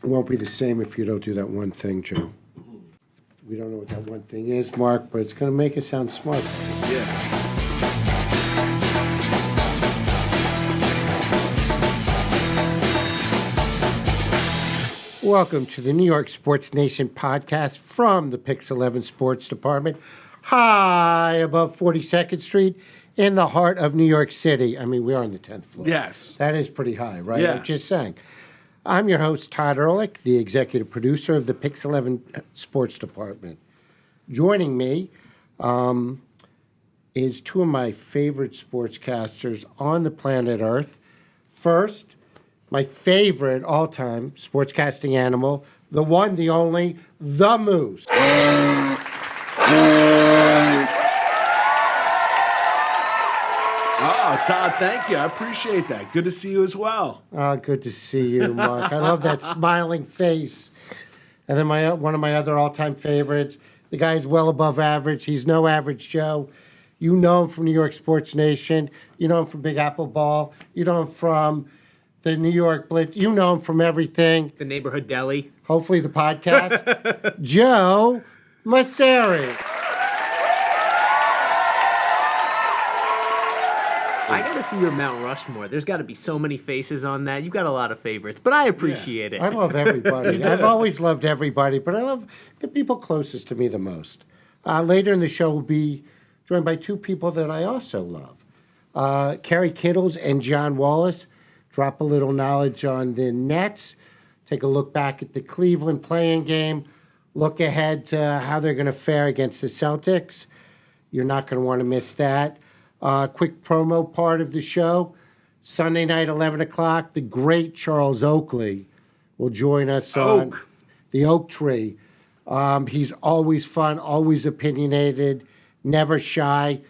It won't be the same if you don't do that one thing, Joe. We don't know what that one thing is, Mark, but it's going to make us sound smart. Yeah. Welcome to the New York Sports Nation podcast from the Pix 11 Sports Department, high above 42nd Street in the heart of New York City. I mean, we are on the 10th floor. Yes. That is pretty high, right? Yeah. I'm just saying. I'm your host, Todd Ehrlich, the executive producer of the Pix 11 Sports Department. Joining me is two of my favorite sportscasters on the planet Earth. First, my favorite all-time sportscasting animal, the one, the only, the Moose. Oh, Todd, thank you. I appreciate that. Good to see you as well. Good to see you, Mark. I love that smiling face. And then one of my other all-time favorites, the guy's well above average. He's no average Joe. You know him from New York Sports Nation. You know him from Big Apple Ball. You know him from the New York Blitz. You know him from everything. The Neighborhood Deli. Hopefully the podcast. Joe Masseri. I got to see your Mount Rushmore. There's got to be so many faces on that. You've got a lot of favorites, but I appreciate it. I love everybody. I've always loved everybody, but I love the people closest to me the most. Later in the show, we'll be joined by two people that I also love. Kerry Kittles and John Wallace drop a little knowledge on the Nets, take a look back at the Cleveland playing game, look ahead to how they're going to fare against the Celtics. You're not going to want to miss that. Quick promo part of the show. Sunday night, 11 o'clock, the great Charles Oakley will join us on the Oak Tree. He's always fun, always opinionated, never shy.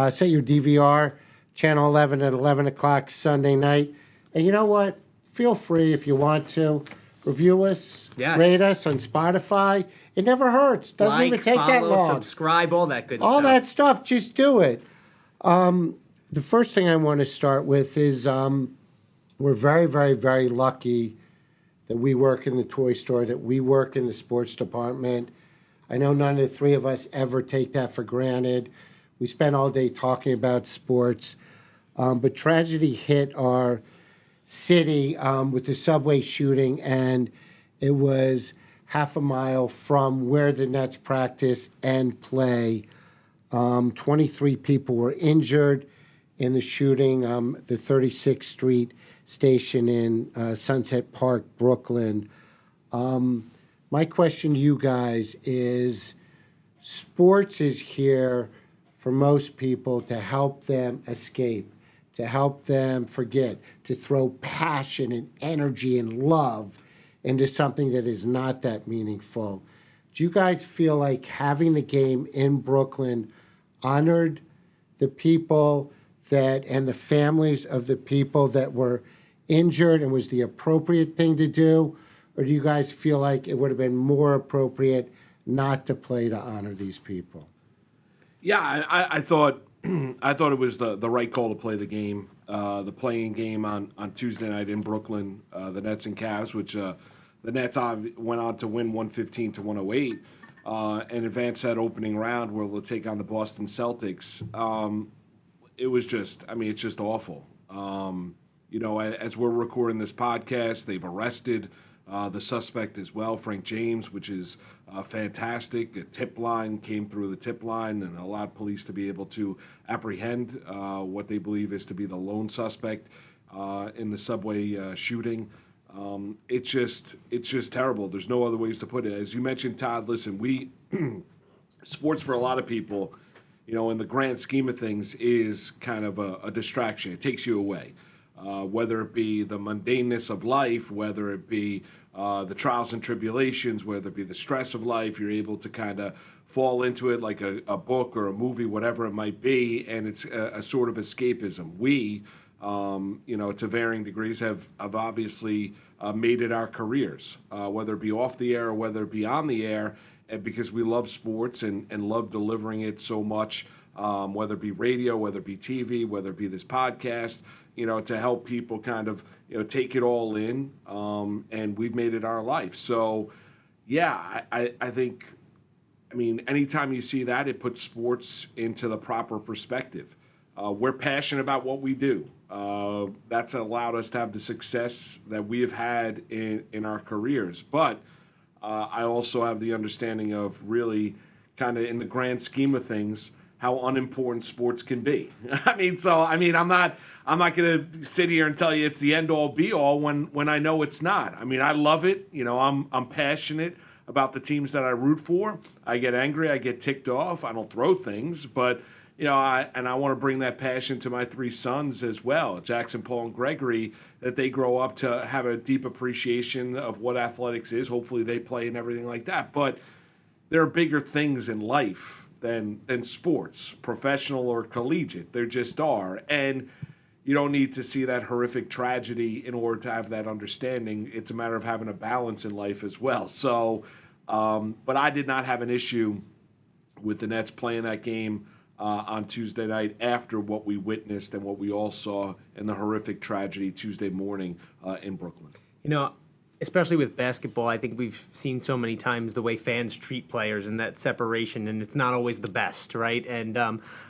Set your DVR, Channel 11 at 11 o'clock Sunday night. And you know what? Feel free if you want to. Review us, rate us on Spotify. It never hurts. Doesn't even take that long. Subscribe, all that good stuff. All that stuff, just do it. The first thing I want to start with is we're very, very, very lucky that we work in the toy store, that we work in the sports department. I know none of the three of us ever take that for granted. We spend all day talking about sports. But tragedy hit our city with the subway shooting, and it was half a mile from where the Nets practice and play. 23 people were injured in the shooting, the 36th Street station in Sunset Park, Brooklyn. My question to you guys is, sports is here for most people to help them escape, to help them forget, to throw passion and energy and love into something that is not that meaningful. Do you guys feel like having the game in Brooklyn honored the people and the families of the people that were injured and was the appropriate thing to do? Or do you guys feel like it would have been more appropriate not to play to honor these people? Yeah, I thought it was the right call to play the game, the playing game on Tuesday night in Brooklyn, the Nets and Cavs, which the Nets went on to win 115-108 and advance that opening round where they'll take on the Boston Celtics. It was it's just awful. As we're recording this podcast, they've arrested the suspect as well, Frank James, which is fantastic. A tip line came through the tip line and allowed police to be able to apprehend what they believe is to be the lone suspect in the subway shooting. It's just terrible. There's no other ways to put it. As you mentioned, Todd, listen, sports for a lot of people, in the grand scheme of things, is kind of a distraction. It takes you away. Whether it be the mundaneness of life, whether it be the trials and tribulations, whether it be the stress of life, you're able to kind of fall into it like a book or a movie, whatever it might be, and it's a sort of escapism. We, to varying degrees, have obviously made it our careers, whether it be off the air or whether it be on the air, because we love sports and love delivering it so much, whether it be radio, whether it be TV, whether it be this podcast. to help people kind of, take it all in. And we've made it our life. So, yeah, I think, anytime you see that, it puts sports into the proper perspective. We're passionate about what we do. That's allowed us to have the success that we have had in our careers. But I also have the understanding of really kind of in the grand scheme of things, how unimportant sports can be. I'm not going to sit here and tell you it's the end all be all when I know it's not. I love it. I'm passionate about the teams that I root for. I get angry, I get ticked off. I don't throw things, but I want to bring that passion to my 3 sons as well, Jackson, Paul, and Gregory, that they grow up to have a deep appreciation of what athletics is. Hopefully they play and everything like that. But there are bigger things in life than sports, professional or collegiate. There just are. And you don't need to see that horrific tragedy in order to have that understanding. It's a matter of having a balance in life as well. So, but I did not have an issue with the Nets playing that game on Tuesday night after what we witnessed and what we all saw in the horrific tragedy Tuesday morning in Brooklyn. Especially with basketball, I think we've seen so many times the way fans treat players and that separation, and it's not always the best, right? And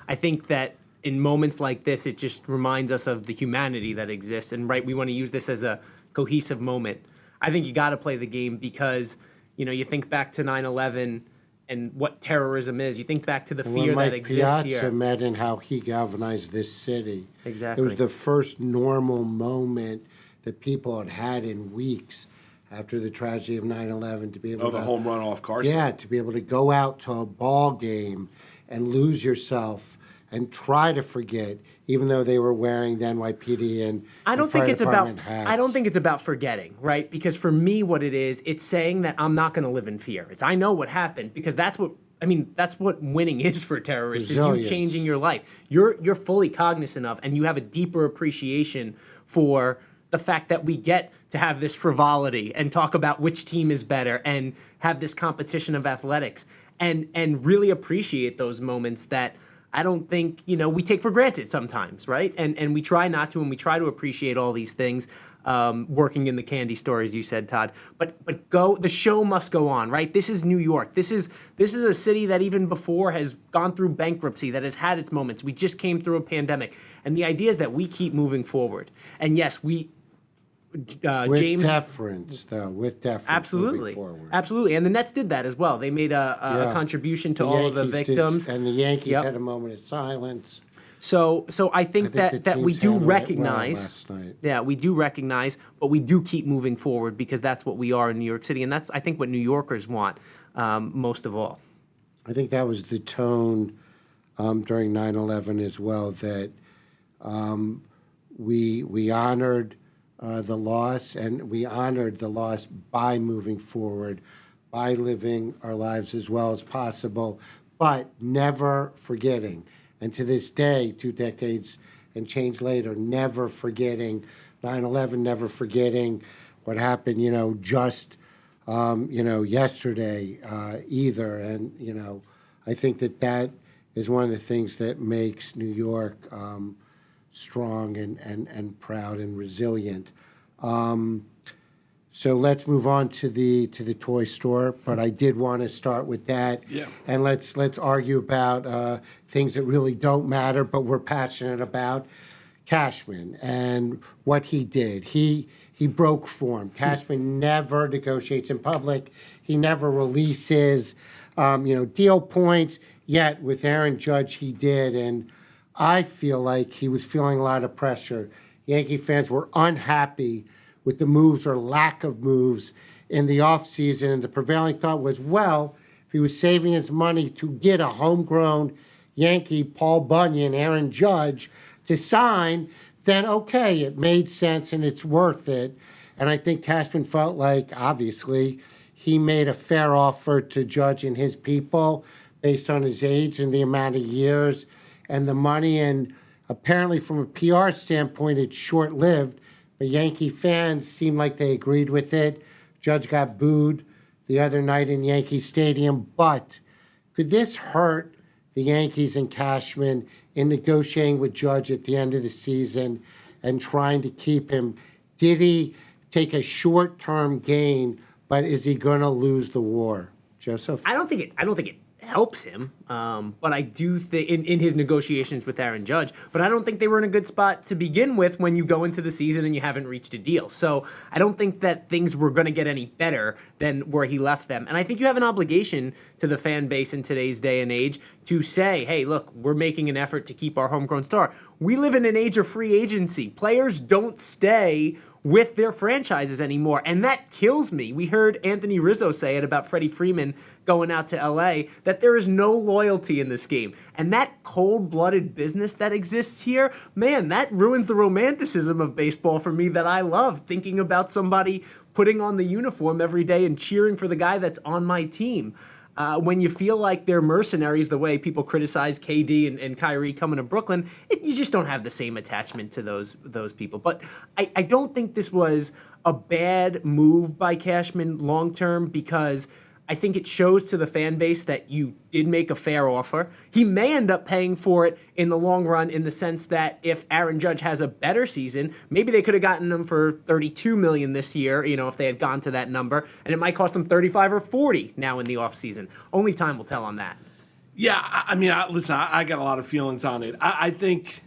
I think that in moments like this, it just reminds us of the humanity that exists. And, right, we want to use this as a cohesive moment. I think you got to play the game because, you think back to 9/11 and what terrorism is. You think back to the fear that exists here. Mike Piazza met and how he galvanized this city. Exactly. It was the first normal moment that people had had in weeks after the tragedy of 9/11 to be able to... the home run off Carson. Yeah, to be able to go out to a ball game and lose yourself and try to forget, even though they were wearing the NYPD and I don't think it's about hats. I don't think it's about forgetting, right? Because for me, what it is, it's saying that I'm not going to live in fear. It's I know what happened because that's what winning is for terrorists. Resilience. Is you changing your life. You're fully cognizant of, and you have a deeper appreciation for the fact that we get to have this frivolity and talk about which team is better and have this competition of athletics and really appreciate those moments that I don't think, we take for granted sometimes, right? And we try not to, and we try to appreciate all these things, working in the candy store, as you said, Todd. But the show must go on, right? This is New York. This is a city that even before has gone through bankruptcy, that has had its moments. We just came through a pandemic. And the idea is that we keep moving forward. And yes, with James... deference, Absolutely. moving forward. Absolutely. And the Nets did that as well. They made a contribution to all of the victims. And the Yankees had a moment of silence. So I think that we do recognize, last night. yeah, we do recognize, but we do keep moving forward because that's what we are in New York City, and that's I think what New Yorkers want most of all. I think that was the tone during 9/11 as well. That we honored the loss, and we honored the loss by moving forward, by living our lives as well as possible, but never forgetting. And to this day, 2 decades and change later, never forgetting 9/11, never forgetting what happened, just, yesterday either. And, I think that is one of the things that makes New York strong and proud and resilient. So let's move on to the toy store, but I did want to start with that. Yeah. And let's argue about things that really don't matter, but we're passionate about. Cashman and what he did. He broke form. Cashman never negotiates in public. He never releases deal points. Yet with Aaron Judge, he did, and I feel like he was feeling a lot of pressure. Yankee fans were unhappy with the moves or lack of moves in the offseason. And the prevailing thought was, well, if he was saving his money to get a homegrown Yankee, Paul Bunyan, Aaron Judge, to sign, then okay, it made sense and it's worth it. And I think Cashman felt like, obviously, he made a fair offer to Judge and his people based on his age and the amount of years and the money. And apparently from a PR standpoint, it's short-lived. But Yankee fans seemed like they agreed with it. Judge got booed the other night in Yankee Stadium. But could this hurt the Yankees and Cashman in negotiating with Judge at the end of the season and trying to keep him. Did he take a short-term gain, but is he going to lose the war? Joseph? I don't think it helps him, but I do think in his negotiations with Aaron Judge, but I don't think they were in a good spot to begin with when you go into the season and you haven't reached a deal. So I don't think that things were going to get any better than where he left them. And I think you have an obligation to the fan base in today's day and age to say, hey, look, we're making an effort to keep our homegrown star. We live in an age of free agency. Players don't stay with their franchises anymore, and that kills me. We heard Anthony Rizzo say it about Freddie Freeman going out to L.A., that there is no loyalty in this game. And that cold-blooded business that exists here, man, that ruins the romanticism of baseball for me that I love, thinking about somebody putting on the uniform every day and cheering for the guy that's on my team. When you feel like they're mercenaries, the way people criticize KD and Kyrie coming to Brooklyn, you just don't have the same attachment to those people. But I don't think this was a bad move by Cashman long term, because I think it shows to the fan base that you did make a fair offer. He may end up paying for it in the long run, in the sense that if Aaron Judge has a better season, maybe they could have gotten him for $32 million this year, if they had gone to that number, and it might cost them 35 or 40 now in the offseason. Only time will tell on that. Yeah, listen, I got a lot of feelings on it. I think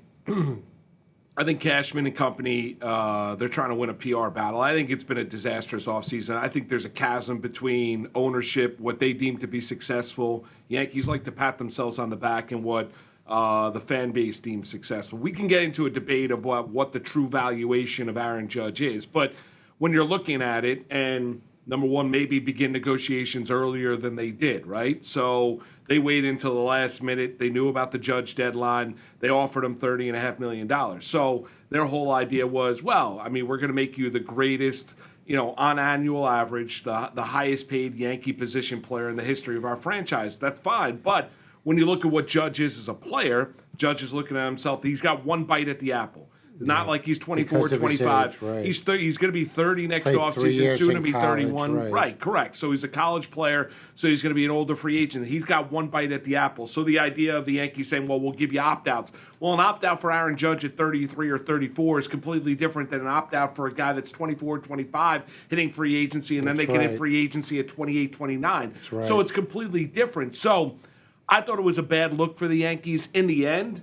Cashman and company, they're trying to win a PR battle. I think it's been a disastrous offseason. I think there's a chasm between ownership, what they deem to be successful. Yankees like to pat themselves on the back, and what the fan base deems successful. We can get into a debate of what the true valuation of Aaron Judge is. But when you're looking at it, and number one, maybe begin negotiations earlier than they did, right? So they waited until the last minute. They knew about the Judge deadline. They offered him $30.5 million. So their whole idea was, we're going to make you the greatest, on annual average, the highest paid Yankee position player in the history of our franchise. That's fine. But when you look at what Judge is as a player, Judge is looking at himself. He's got one bite at the apple. Not like he's 24, 25. Age, right. He's going to be 30 next Played offseason, soon to be college, 31. Right, correct. So he's a college player, so he's going to be an older free agent. He's got one bite at the apple. So the idea of the Yankees saying, well, we'll give you opt-outs. Well, an opt-out for Aaron Judge at 33 or 34 is completely different than an opt-out for a guy that's 24, 25, hitting free agency, and then they can hit free agency at 28, 29. Right. So it's completely different. So I thought it was a bad look for the Yankees. In the end,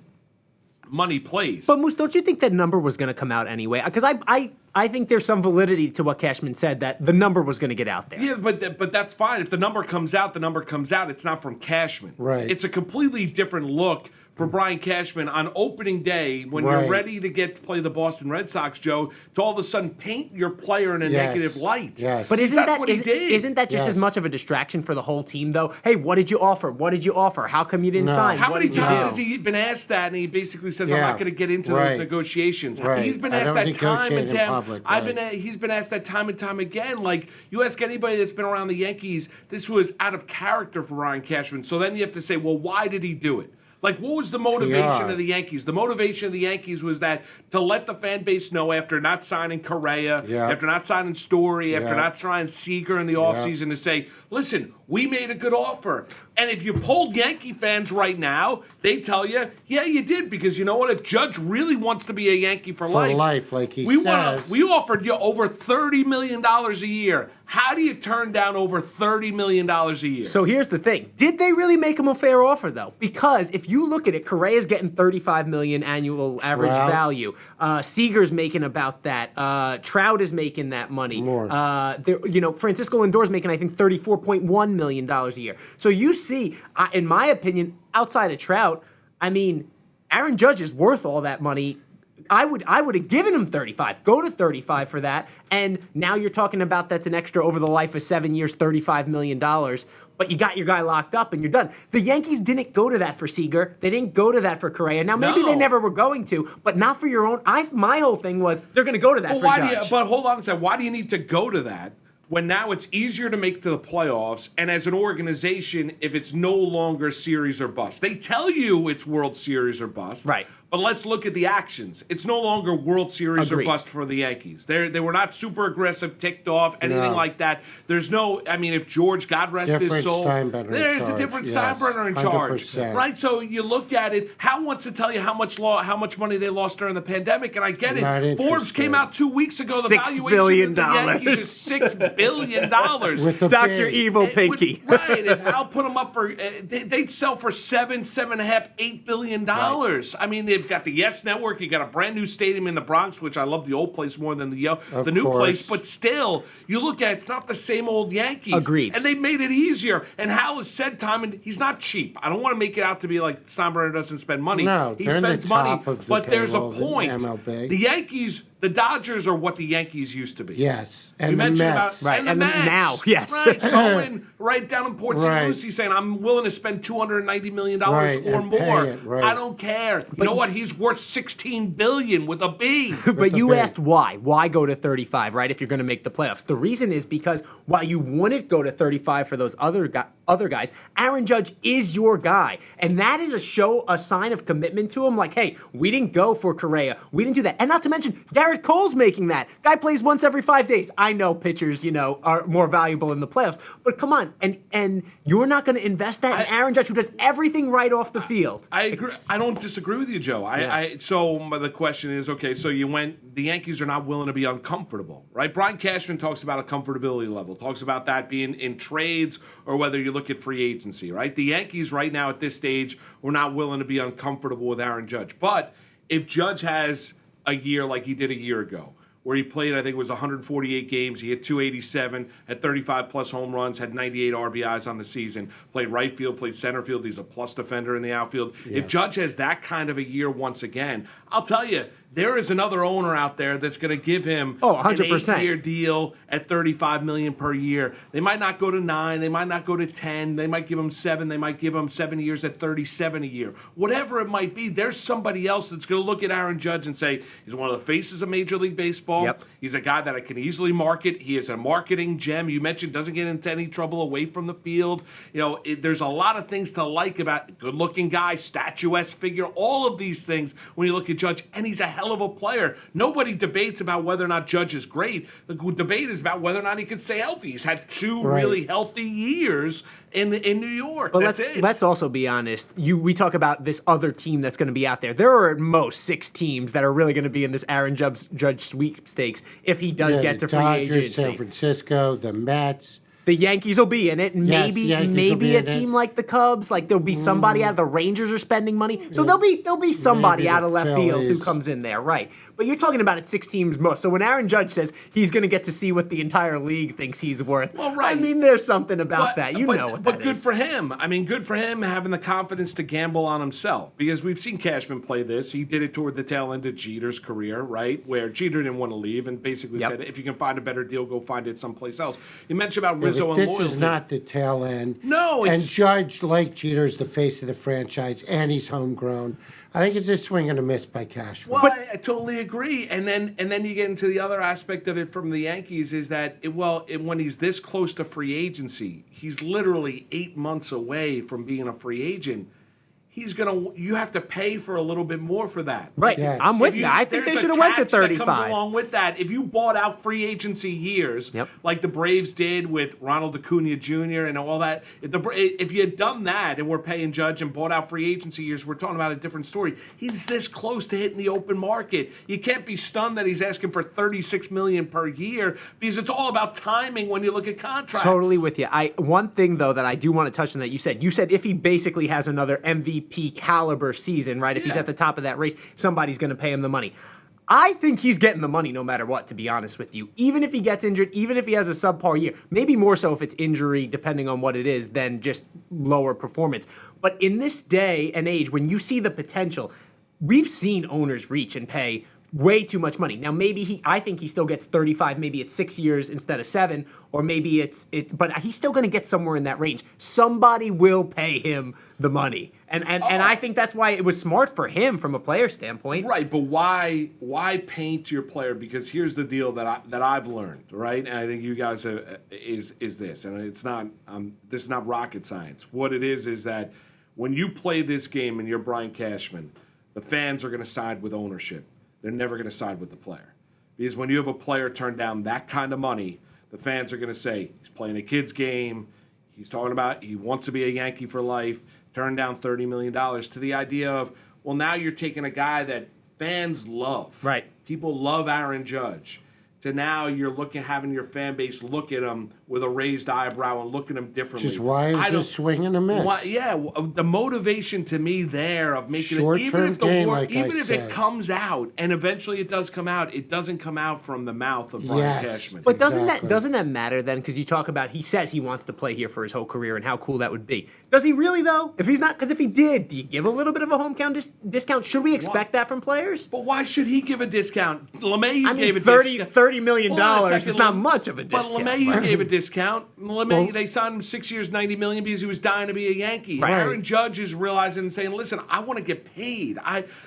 money plays. But Moose, don't you think that number was going to come out anyway? Because I think there's some validity to what Cashman said, that the number was going to get out there. Yeah, but that's fine. If the number comes out, the number comes out. It's not from Cashman. Right. It's a completely different look for Brian Cashman on opening day when you're ready to get to play the Boston Red Sox, Joe, to all of a sudden paint your player in a negative light. Yes. But isn't that just Yes. as much of a distraction for the whole team, though? Hey, what did you offer? What did you offer? How come you didn't sign? How What many did you times do? has he been asked that, and he basically says, I'm Yeah. not going to get into Right. those negotiations. Right. He's been I asked don't that time negotiate and in time. public, He's been asked that time and time again. Like, you ask anybody that's been around the Yankees, this was out of character for Brian Cashman. So then you have to say, well, why did he do it? Like, what was the motivation of the Yankees? The motivation of the Yankees was that to let the fan base know, after not signing Correa, after not signing Story, after not signing Seager in the offseason, to say, listen, we made a good offer. And if you polled Yankee fans right now, they tell you, yeah, you did. Because you know what? If Judge really wants to be a Yankee for life, like he we says. we offered you over $30 million a year. How do you turn down over $30 million a year? So here's the thing. Did they really make him a fair offer, though? Because if you look at it, Correa's getting $35 million annual average value. Seager's making about that. Trout is making that money. More. Francisco Lindor's making, I think, $34.1 million a year. So you see, in my opinion, outside of Trout, I mean, Aaron Judge is worth all that money. I would have given him 35. Go to 35 for that. And now you're talking about that's an extra over the life of 7 years, $35 million. But you got your guy locked up and you're done. The Yankees didn't go to that for Seager. They didn't go to that for Correa. Now, maybe they never were going to, but not for your own. My whole thing was they're going to go to that for Judge. But hold on a second. Why do you need to go to that when now it's easier to make to the playoffs, and as an organization, if it's no longer series or bust? They tell you it's World Series or bust. Right. But let's look at the actions. It's no longer World Series Agreed. or bust for the Yankees. They were not super aggressive, ticked off, anything like that. There's no, I mean, if George, God rest his Different soul, Steinbrenner in there's a charge. different Yes, Steinbrenner in charge. 100%. Right? So you look at it, Hal wants to tell you how much money they lost during the pandemic, and I get Not it. Forbes interested. came out 2 weeks ago. The $6 valuation billion. of the Yankees is $6 billion. With a Dr. big- Evil Pinky. Right. If Al put them up for, they'd sell for $7.5, $8 billion. I mean, they've got the Yes Network. You got a brand new stadium in the Bronx, which I love the old place more than the new course. place. But still, you look at it's not the same old Yankees. Agreed. And they made it easier. And Hal has said time and he's not cheap. I don't want to make it out to be like Steinbrenner doesn't spend money. No, he they're in the spends money, top of the but there's a payroll of the point. MLB. The Yankees, the Dodgers are what the Yankees used to be. Yes, You and the mentioned Mets. about Right, the and the- Mets. now, yes. Right, Cohen, right down in Port St. Right. Lucie saying, I'm willing to spend $290 million Right, or and pay more. it, right. I don't care. You know what? He's worth $16 billion with a B. But a you big- asked why. Why go to 35, right, if you're going to make the playoffs? The reason is because while you wouldn't go to 35 for those other guys, Aaron Judge is your guy. And that is a sign of commitment to him. Like, hey, we didn't go for Correa. We didn't do that. And not to mention, Garrett Cole's making that. Guy plays once every 5 days. I know pitchers, are more valuable in the playoffs. But come on. And you're not going to invest that in Aaron Judge, who does everything right off the field. I agree. I don't disagree with you, Joe. The question is, okay, so the Yankees are not willing to be uncomfortable, right? Brian Cashman talks about a comfortability level, talks about that being in trades or whether you look at free agency, right? The Yankees right now at this stage were not willing to be uncomfortable with Aaron Judge. But if Judge has a year like he did a year ago, where he played, I think it was 148 games. He hit 287, had 35-plus home runs, had 98 RBIs on the season, played right field, played center field. He's a plus defender in the outfield. Yes. If Judge has that kind of a year once again, I'll tell you, there is another owner out there that's going to give him an 100%. 8-year deal at $35 million per year. They might not go to 9. They might not go to 10. They might give him 7. They might give him 7 years at $37 a year. Whatever it might be, there's somebody else that's going to look at Aaron Judge and say, he's one of the faces of Major League Baseball. Yep. He's a guy that I can easily market. He is a marketing gem. You mentioned doesn't get into any trouble away from the field. There's a lot of things to like about good-looking guy, statuesque figure, all of these things when you look at Judge, and he's a hell of a player. Nobody debates about whether or not Judge is great. The debate is about whether or not he can stay healthy. He's had 2 Right. really healthy years in New York. But That's it. let's also be honest. We talk about this other team that's going to be out there. There are at most 6 teams that are really going to be in this Aaron Judge sweepstakes if he does Yeah, get to the free Dodgers, agency. San Francisco, the Mets. The Yankees will be in it. Yes, the Yankees will Maybe be a in it. team like the Cubs. Like there'll be somebody out of the Rangers are spending money. So there'll be somebody Maybe out the of left field who Phillies. comes in there, right? But you're talking about it 6 teams most. So when Aaron Judge says he's going to get to see what the entire league thinks he's worth, Well, right. I mean, there's something about that. You know what But that good is. for him. I mean, good for him having the confidence to gamble on himself because we've seen Cashman play this. He did it toward the tail end of Jeter's career, right? Where Jeter didn't want to leave and basically Yep. said, if you can find a better deal, go find it someplace else. You mentioned about Yeah, Rizzo but and this loyalty. is not the tail end. No, and it's- Judge, like Jeter's the face of the franchise, and he's homegrown. I think it's a swing and a miss by Cashman. Well, I totally agree. And then you get into the other aspect of it from the Yankees is that when he's this close to free agency, he's literally 8 months away from being a free agent. You have to pay for a little bit more for that. Right. Yes. I'm with If you. I think they there's should a have went to tax that 35. comes along with that. If you bought out free agency years, Yep. like the Braves did with Ronald Acuna Jr. and all that, if you had done that and we're paying Judge and bought out free agency years, we're talking about a different story. He's this close to hitting the open market. You can't be stunned that he's asking for $36 million per year because it's all about timing when you look at contracts. Totally with you. One thing though that I do want to touch on that you said if he basically has another MVP caliber season, right? If he's Yeah. at the top of that race, somebody's going to pay him the money. I think he's getting the money no matter what, to be honest with you. Even if he gets injured, even if he has a subpar year, maybe more so if it's injury, depending on what it is, than just lower performance. But in this day and age, when you see the potential, we've seen owners reach and pay way too much money. Now, I think he still gets 35, maybe it's 6 years instead of 7, or maybe but he's still going to get somewhere in that range. Somebody will pay him the money. And I think that's why it was smart for him from a player standpoint. Right, but why paint your player? Because here's the deal that I've learned, right? And I think you guys is this, and it's not this is not rocket science. What it is that when you play this game and you're Brian Cashman, the fans are going to side with ownership. They're never going to side with the player. Because when you have a player turn down that kind of money, the fans are going to say, he's playing a kid's game. He's talking about he wants to be a Yankee for life. Turn down $30 million to the idea of, well, now you're taking a guy that fans love. Right. People love Aaron Judge. To now you're having your fan base look at him with a raised eyebrow and look at him differently. Which is why it's a swing and a miss. The motivation to me there of making Short-term it, even if game, like I even if said. it comes out, and eventually it does come out, it doesn't come out from the mouth of Brian Yes. Cashman. But Exactly. doesn't that matter then? Because you talk about he says he wants to play here for his whole career and how cool that would be. Does he really though? If he's not, because if he did, do you give a little bit of a hometown discount? Should we expect that from players? But why should he give a discount? LeMahieu I mean, gave a $30 million Hold on a second, is not much of a discount. But LeMahieu gave a discount. Well- They signed him 6 years, $90 million because he was dying to be a Yankee. Right. Aaron Judge is realizing and saying, "Listen, I want to get paid."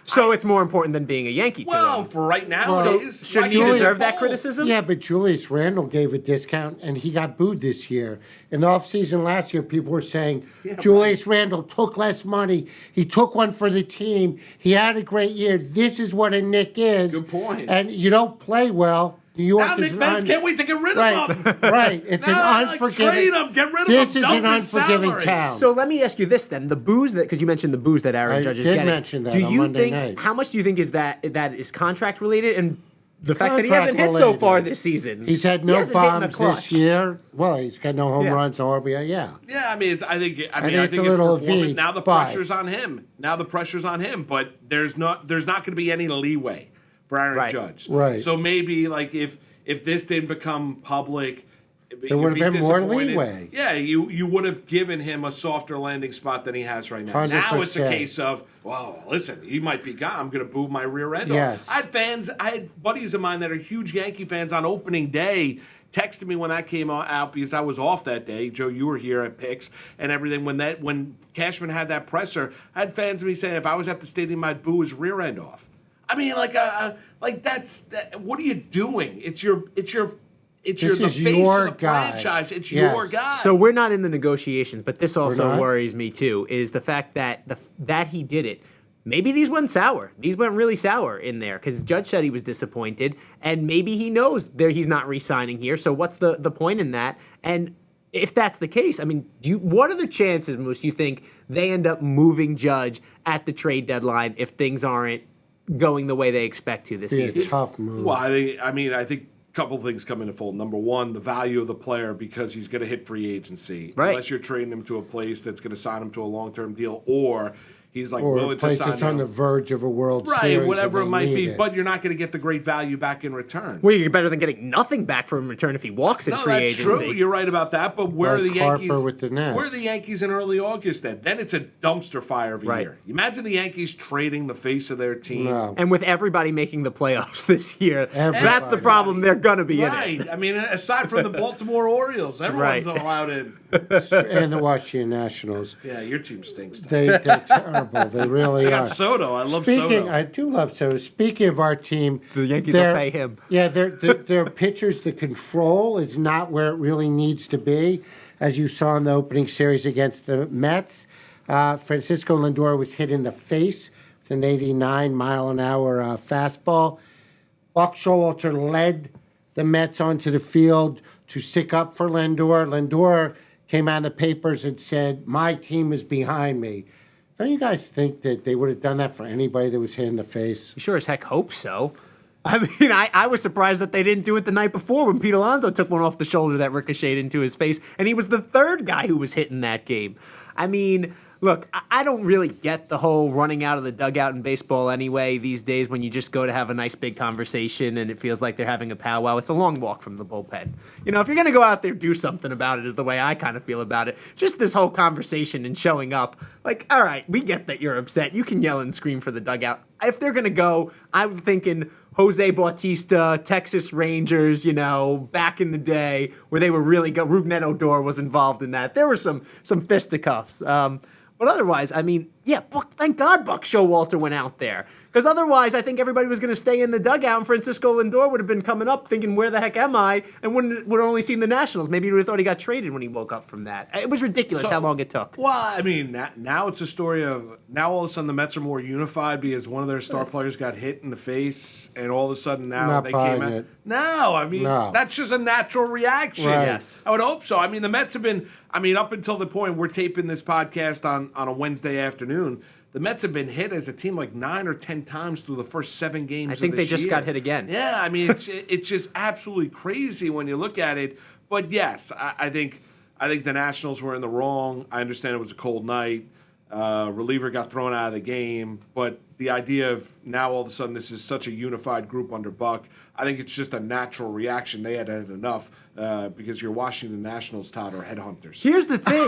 So it's more important than being a Yankee to Well, him. for right now, Well, it is. Shouldn't he Like, deserve that bold. criticism? Yeah, but Julius Randle gave a discount, and he got booed this year. In the offseason last year, people were saying Julius Randle took less money. He took one for the team. He had a great year. This is what a Nick is. Good point. And you don't play well. New York Now is Nick fans can't wait to get rid right, of him. right. It's Now, an like, unforgiving. trade him, get rid of this him, is an dump his unforgiving salary. town. So let me ask you this then: the booze that, because you mentioned the booze that Aaron I Judge is did getting. mention that do on you Monday think night. how much do you think is that is contract related, and the fact that he hasn't hit so Contract far related. this season? He's had He no hasn't hit in the bombs clutch. this year. Well, he's got no home Yeah. runs, no RBI. Yeah. Yeah, I mean, I think it's it's a little performance. Veach, Now the but- pressure's on him. But there's not going to be any leeway for Aaron Right. Judge. Right. So maybe like if this didn't become public, There would have been more disappointed. leeway. Yeah, you would have given him a softer landing spot than he has right now. Now it's a 100%. case of, well, listen, he might be gone. I'm going to boo my rear end Yes. off. I had buddies of mine that are huge Yankee fans on opening day texted me when that came out because I was off that day. Joe, you were here at Picks and everything. When Cashman had that presser, I had fans of me saying if I was at the stadium, I'd boo his rear end off. I mean, that's what are you doing? It's the is face your of the guy. franchise. It's Yes. your guy. So we're not in the negotiations, but this also not? worries me too. Is the fact that that he did it. Maybe these went sour. These went really sour in there because Judge said he was disappointed, and maybe he knows he's not re-signing here. So what's the point in that? And if that's the case, I mean, what are the chances, Moose, you think they end up moving Judge at the trade deadline if things aren't going the way they expect to this Be a season? tough move. Well, I think a couple things come into fold. Number one, the value of the player because he's going to hit free agency. Right. Unless you're trading him to a place that's going to sign him to a long-term deal or he's like or a willing to place sign that's on him. the verge of a World Right, Series. whatever if it they might need be, it. but you're not going to get the great value back in return. Well, you're better than getting nothing back from in return if he walks in No, free that's agency. true. You're right about that. But where Like are the Harper Yankees? with the Nets. Where are the Yankees in early August? Then it's a dumpster fire of a Right. year. Imagine the Yankees trading the face of their team. No. And with everybody making the playoffs this year, that's the Everybody. problem. They're going to be in Right. it. I mean, aside from the Baltimore Orioles, everyone's Right. allowed in. and the Washington Nationals. Yeah, your team stinks. They're terrible. They really I are. got Soto. I love Speaking, Soto. I do love Soto. Speaking of our team, The Yankees will their- pay him. Yeah, their pitchers, the control is not where it really needs to be, as you saw in the opening series against the Mets. Francisco Lindor was hit in the face with an 89-mile-an-hour fastball. Buck Showalter led the Mets onto the field to stick up for Lindor. Lindor came out in the papers and said, "My team is behind me." Don't you guys think that they would have done that for anybody that was hit in the face? You sure as heck hope so. I mean, I was surprised that they didn't do it the night before when Pete Alonso took one off the shoulder that ricocheted into his face, and he was the third guy who was hit in that game. I mean, look, I don't really get the whole running out of the dugout in baseball anyway these days when you just go to have a nice big conversation and it feels like they're having a powwow. It's a long walk from the bullpen. You know, if you're going to go out there, do something about it is the way I kind of feel about it. Just this whole conversation and showing up. Like, all right, we get that you're upset. You can yell and scream for the dugout. If they're going to go, I'm thinking Jose Bautista, Texas Rangers, you know, back in the day where they were really good. Rougned Odor was involved in that. There were some fisticuffs. But otherwise, I mean, yeah, thank God Buck Showalter went out there. Because otherwise, I think everybody was going to stay in the dugout, and Francisco Lindor would have been coming up thinking, where the heck am I? And would have only seen the Nationals. Maybe he would have thought he got traded when he woke up from that. It was ridiculous how long it took. Well, I mean, now it's a story of now all of a sudden the Mets are more unified because one of their star players got hit in the face, and all of a sudden now Not they buying came out. it. No, I mean, that's just a natural reaction. Right. Yes. I would hope so. I mean, the Mets have been, up until the point we're taping this podcast on a Wednesday afternoon, the Mets have been hit as a team like 9 or 10 times through the first 7 games. I think they just got hit again. Yeah, I mean, it's just absolutely crazy when you look at it. But yes, I think the Nationals were in the wrong. I understand it was a cold night. Reliever got thrown out of the game, but the idea of now all of a sudden this is such a unified group under Buck, I think it's just a natural reaction. They had enough because your Washington Nationals, Todd, are headhunters. Here's the thing.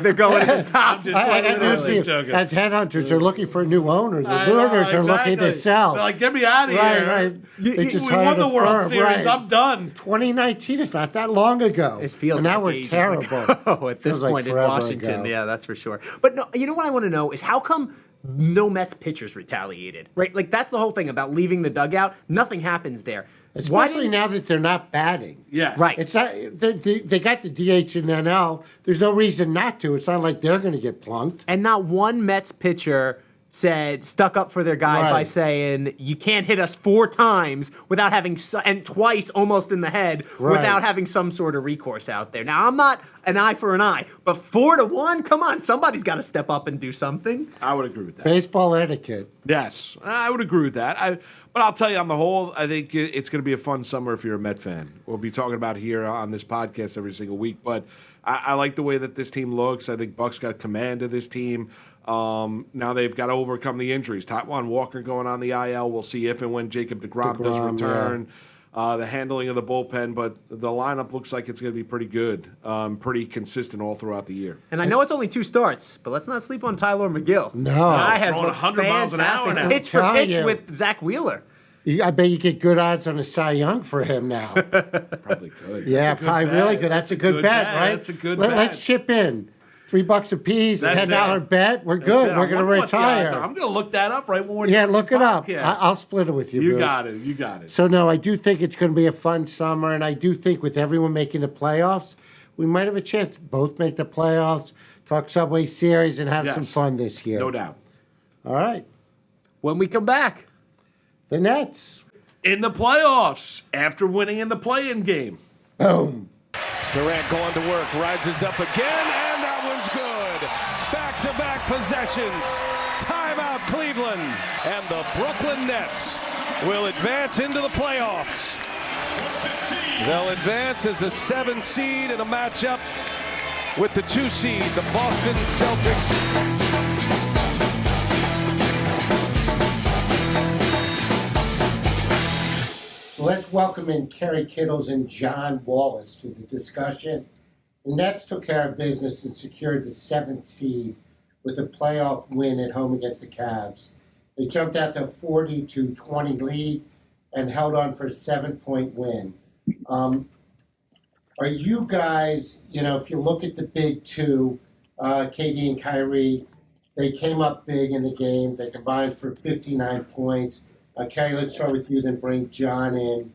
They're going to the top. As headhunters, they're looking for new owners. The owners are looking to sell. They're like, get me out of here. Right. They just We hired won the a World firm, Series. right. I'm done. 2019 is not that long ago. It feels and now like we're ages terrible. ago at this Feels like point in forever Washington. ago. Yeah, that's for sure. But no, you know what I want to know is how come no Mets pitchers retaliated? Right, like that's the whole thing about leaving the dugout. Nothing happens there. Especially now that they're not batting. Yes. Right. It's not. They got the DH in NL. There's no reason not to. It's not like they're going to get plunked. And not one Mets pitcher stuck up for their guy by Right. saying, you can't hit us 4 times without having, and twice almost in the head, Right. without having some sort of recourse out there. Now, I'm not an eye for an eye, but 4-1, come on, somebody's got to step up and do something. I would agree with that. Baseball etiquette. Yes, I would agree with that. But I'll tell you, on the whole, I think it's going to be a fun summer if you're a Met fan. We'll be talking about it here on this podcast every single week. But I like the way that this team looks. I think Buck's got command of this team. Now they've got to overcome the injuries. Taijuan Walker going on the IL. We'll see if and when Jacob DeGrom does return. The handling of the bullpen, but the lineup looks like it's going to be pretty good, pretty consistent all throughout the year. And I know it's only 2 starts, but let's not sleep on Tyler McGill. No. The guy has Throwing looked 100 miles an hour fantastic. now. Pitch for I'm telling pitch you. with Zach Wheeler. I bet you get good odds on a Cy Young for him now. Probably could. Yeah, That's a good probably bet. really good. That's a good bet, right? That's a good bet. Let's chip in. $3 a piece, That's $10 it. bet. We're That's good. it. We're I going to wonder what the odds are. retire. I'm going to look that up right when we're Yeah, doing look the it up. podcast. I'll split it with you, You Bruce. got it. You got it. So, no, I do think it's going to be a fun summer, and I do think with everyone making the playoffs, we might have a chance to both make the playoffs, talk Subway Series, and have some Yes. fun this year. No doubt. All right. When we come back. The Nets. In the playoffs, after winning in the play-in game. Boom. Durant going to work, rises up again, and that one's good. Back-to-back possessions. Timeout Cleveland. And the Brooklyn Nets will advance into the playoffs. They'll advance as a 7 seed in a matchup with the 2 seed, the Boston Celtics. So let's welcome in Kerry Kittles and John Wallace to the discussion. The Nets took care of business and secured the 7th seed with a playoff win at home against the Cavs. They jumped out to a 40-20 lead and held on for a 7-point win. Are you guys, if you look at the big two, KD and Kyrie, they came up big in the game. They combined for 59 points. Kerry, let's start with you, then bring John in.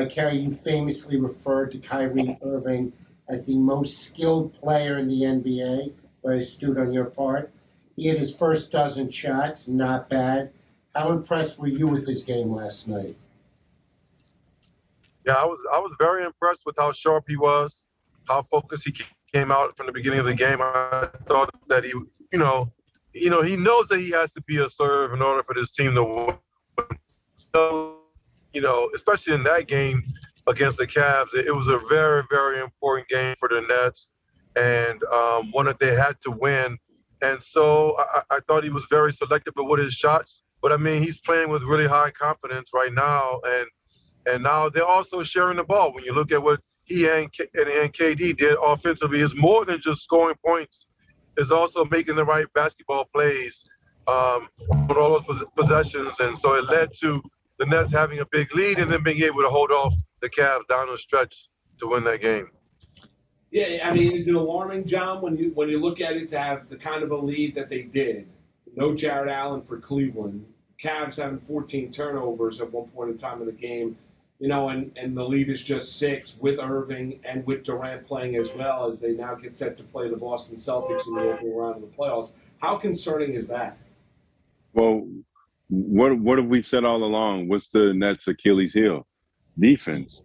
Kerry, you famously referred to Kyrie Irving as the most skilled player in the NBA. Very astute on your part. He had his first dozen shots, not bad. How impressed were you with his game last night? Yeah, I was very impressed with how sharp he was, how focused he came out from the beginning of the game. I thought that he knows that he has to be a serve in order for this team to win. So, especially in that game against the Cavs, it was a very, very important game for the Nets and one that they had to win. And so I thought he was very selective with his shots. But, I mean, he's playing with really high confidence right now. And now they're also sharing the ball. When you look at what he and KD did offensively, it's more than just scoring points. It's also making the right basketball plays with all those possessions. And so it led to the Nets having a big lead and then being able to hold off the Cavs down the stretch to win that game. Yeah, I mean, is it alarming, John, when you look at it to have the kind of a lead that they did no Jared Allen for Cleveland. Cavs having 14 turnovers at one point in time in the game. And the lead is just 6 with Irving and with Durant playing as well, as they now get set to play the Boston Celtics in the opening round of the playoffs. How concerning is that? Well, what have we said all along? What's the Nets' Achilles heel? Defense,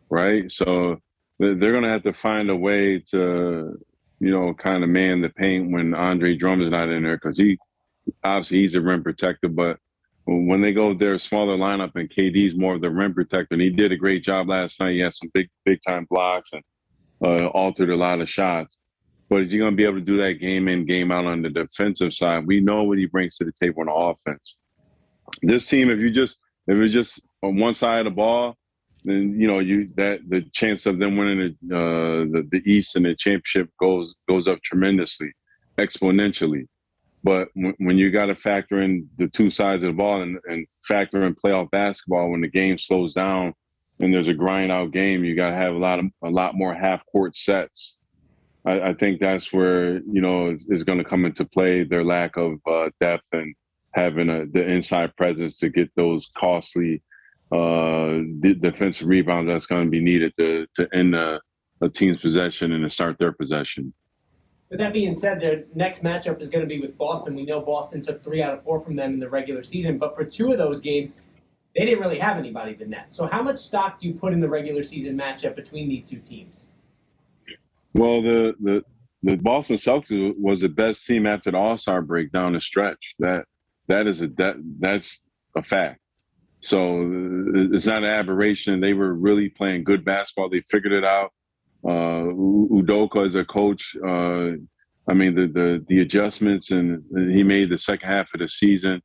right? So they're going to have to find a way to, kind of man the paint when Andre Drummond's not in there, because he's a rim protector, but when they go their smaller lineup and KD's more of the rim protector, and he did a great job last night. He had some big time blocks and altered a lot of shots. But is he going to be able to do that game in, game out on the defensive side? We know what he brings to the table on the offense. This team, if it's just on one side of the ball, then the chance of them winning the East and the championship goes up tremendously, exponentially. But when you got to factor in the two sides of the ball and factor in playoff basketball, when the game slows down and there's a grind out game, you got to have a lot more half court sets. I think that's where is going to come into play, their lack of depth and having the inside presence to get those costly defensive rebounds that's going to be needed to end a team's possession and to start their possession. With that being said, their next matchup is going to be with Boston. We know Boston took 3 out of 4 from them in the regular season, but for 2 of those games, they didn't really have anybody to net. So how much stock do you put in the regular season matchup between these 2 teams? Well, the Boston Celtics was the best team after the All-Star break down the stretch. That's a fact. So it's not an aberration. They were really playing good basketball. They figured it out. Udoka as a coach, the adjustments and he made the second half of the season,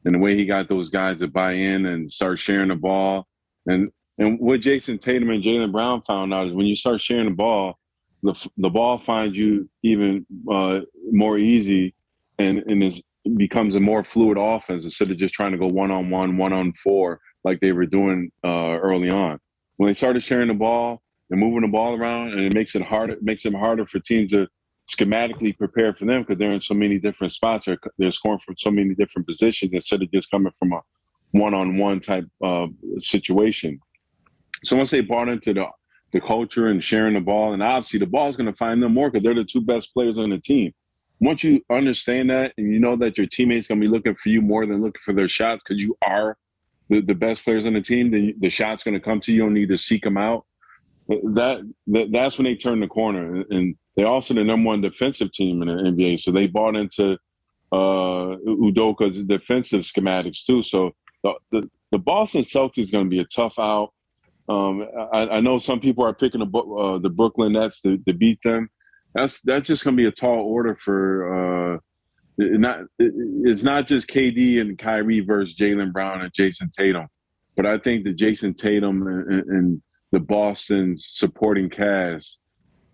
and the way he got those guys to buy in and start sharing the ball, and what Jason Tatum and Jaylen Brown found out is when you start sharing the ball, the ball finds you even more easy, and it becomes a more fluid offense instead of just trying to go 1-on-1, 1-on-4 like they were doing early on. When they started sharing the ball and moving the ball around, and it makes it harder for teams to schematically prepare for them because they're in so many different spots. They're scoring from so many different positions instead of just coming from a one-on-one type situation. So once they bought into the culture and sharing the ball, and obviously the ball is going to find them more because they're the 2 best players on the team. Once you understand that and you know that your teammates going to be looking for you more than looking for their shots because you are the best players on the team, then the shot's going to come to you. You don't need to seek them out. That's when they turn the corner, and they're also the number 1 defensive team in the NBA. So they bought into Udoka's defensive schematics too. So the Boston Celtics is going to be a tough out. I know some people are picking the Brooklyn Nets to beat them. That's just going to be a tall order for. It's not just KD and Kyrie versus Jaylen Brown and Jason Tatum, but I think that Jason Tatum and the Boston supporting cast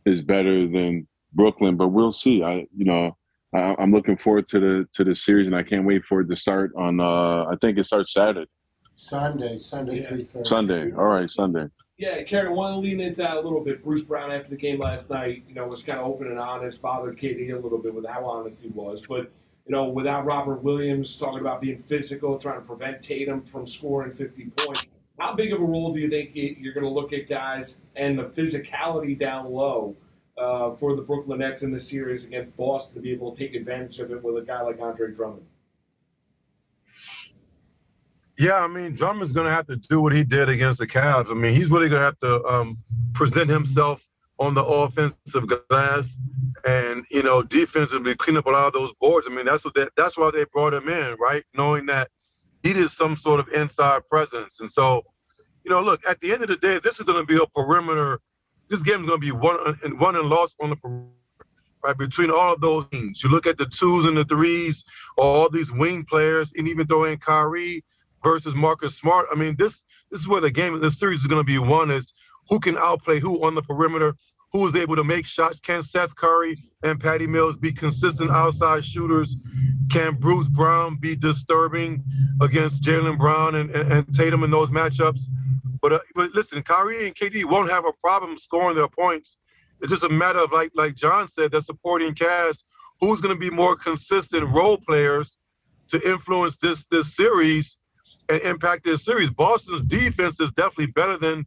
is better than Brooklyn, but we'll see. I'm looking forward to the series, and I can't wait for it to start on. I think it starts Saturday. Sunday, Yeah. 3:30. Sunday. All right, Sunday. Yeah, Kerry, I want to lean into that a little bit. Bruce Brown, after the game last night, was kind of open and honest, bothered KD a little bit with how honest he was. But, without Robert Williams talking about being physical, trying to prevent Tatum from scoring 50 points, how big of a role do you think you're going to look at guys and the physicality down low for the Brooklyn Nets in the series against Boston to be able to take advantage of it with a guy like Andre Drummond? Yeah, Drummond's going to have to do what he did against the Cavs. He's really going to have to present himself on the offensive glass and, defensively clean up a lot of those boards. That's why they brought him in, right? Knowing that he is some sort of inside presence. And so, look, at the end of the day, this is going to be a perimeter. This game is going to be won and lost on the perimeter, right, between all of those teams. You look at the 2s and the 3s, all these wing players, and even throw in Kyrie versus Marcus Smart. This is where this series is going to be won, is who can outplay who on the perimeter, who is able to make shots. Can Seth Curry and Patty Mills be consistent outside shooters? Can Bruce Brown be disturbing against Jaylen Brown and Tatum in those matchups? But listen, Kyrie and KD won't have a problem scoring their points. It's just a matter of, like John said, that supporting cast, who's going to be more consistent role players to influence this series and impact this series. Boston's defense is definitely better than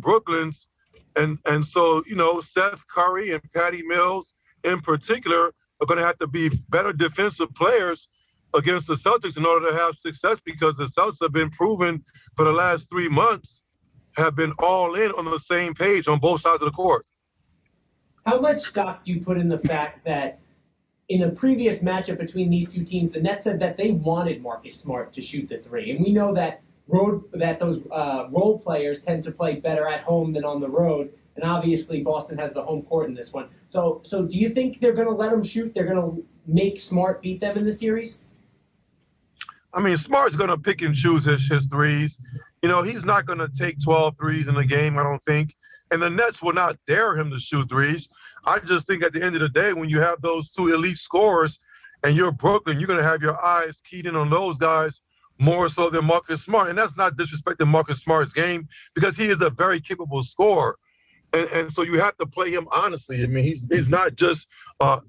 Brooklyn's, and so Seth Curry and Patty Mills in particular are going to have to be better defensive players against the Celtics in order to have success, because the Celtics have been proven for the last 3 months have been all in on the same page on both sides of the court. How much stock do you put in the fact that in a previous matchup between these two teams, the Nets said that they wanted Marcus Smart to shoot the three, and we know that those role players tend to play better at home than on the road, and obviously Boston has the home court in this one. So do you think they're going to let him shoot? They're going to make Smart beat them in the series? I mean, Smart's going to pick and choose his threes. He's not going to take 12 threes in a game, I don't think. And the Nets will not dare him to shoot threes. I just think at the end of the day, when you have those two elite scorers and you're Brooklyn, you're going to have your eyes keyed in on those guys more so than Marcus Smart. And that's not disrespecting Marcus Smart's game, because he is a very capable scorer. And so you have to play him honestly. I mean, he's not just a